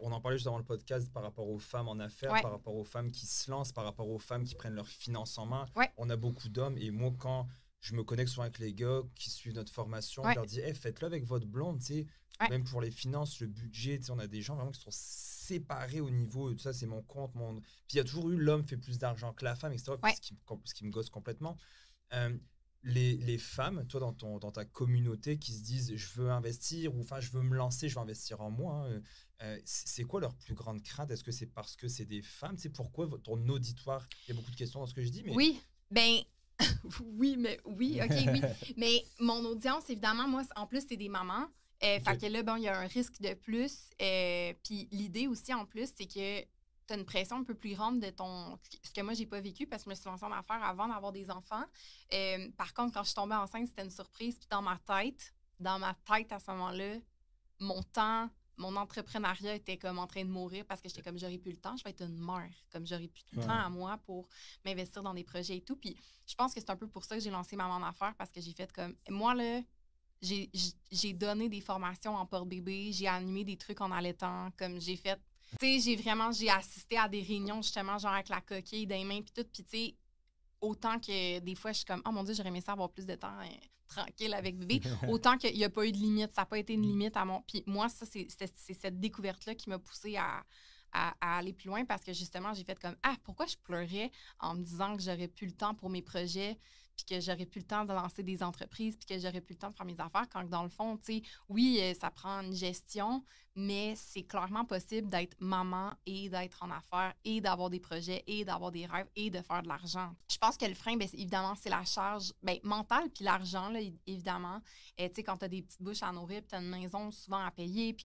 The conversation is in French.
On en parlait juste dans le podcast par rapport aux femmes en affaires, par rapport aux femmes qui se lancent, par rapport aux femmes qui prennent leurs finances en main. On a beaucoup d'hommes et moi, quand je me connecte souvent avec les gars qui suivent notre formation, je leur dis hey, faites-le avec votre blonde, tu sais. Même pour les finances, le budget, on a des gens vraiment qui sont séparés au niveau de ça, c'est mon compte. Puis il y a toujours eu l'homme fait plus d'argent que la femme, etc. Ce qui me gosse complètement. Les femmes, toi, dans ta communauté, qui se disent je veux investir ou enfin je veux me lancer, je veux investir en moi, c'est quoi leur plus grande crainte? Est-ce que c'est parce que c'est des femmes? C'est pourquoi ton auditoire, il y a beaucoup de questions dans ce que je dis, mais... Oui, oui, OK. Mais mon audience, évidemment, moi, en plus, c'est des mamans. Fait que là, bon, il y a un risque de plus. Puis l'idée aussi, en plus, c'est que tu as une pression un peu plus grande de ce que moi, j'ai pas vécu parce que je me suis lancée en affaires avant d'avoir des enfants. Par contre, quand je suis tombée enceinte, c'était une surprise. Puis dans ma tête, à ce moment-là, mon entrepreneuriat était comme en train de mourir parce que j'étais comme, j'aurais plus le temps, je vais être une mère. Comme j'aurais plus de temps à moi pour m'investir dans des projets et tout. Puis je pense que c'est un peu pour ça que j'ai lancé Maman en affaires parce que j'ai fait comme, moi, là, j'ai donné des formations en porte-bébé, j'ai animé des trucs en allaitant, comme j'ai fait... Tu sais, j'ai assisté à des réunions, justement, genre avec la coquille des mains, puis tout, puis tu sais, autant que des fois, je suis comme, oh mon Dieu, j'aurais aimé ça avoir plus de temps tranquille avec bébé, autant qu'il n'y a pas eu de limite, ça n'a pas été une limite à mon... Puis moi, ça, c'est cette découverte-là qui m'a poussée à aller plus loin parce que justement, j'ai fait comme, pourquoi je pleurais en me disant que j'aurais plus le temps pour mes projets, puis que j'aurais plus le temps de lancer des entreprises, puis que j'aurais plus le temps de faire mes affaires, quand dans le fond, tu sais, oui, ça prend une gestion, mais c'est clairement possible d'être maman et d'être en affaires et d'avoir des projets et d'avoir des rêves et de faire de l'argent. Je pense que le frein, évidemment, c'est la charge mentale puis l'argent, là, évidemment. Tu sais, quand tu as des petites bouches à nourrir, puis tu as une maison souvent à payer, puis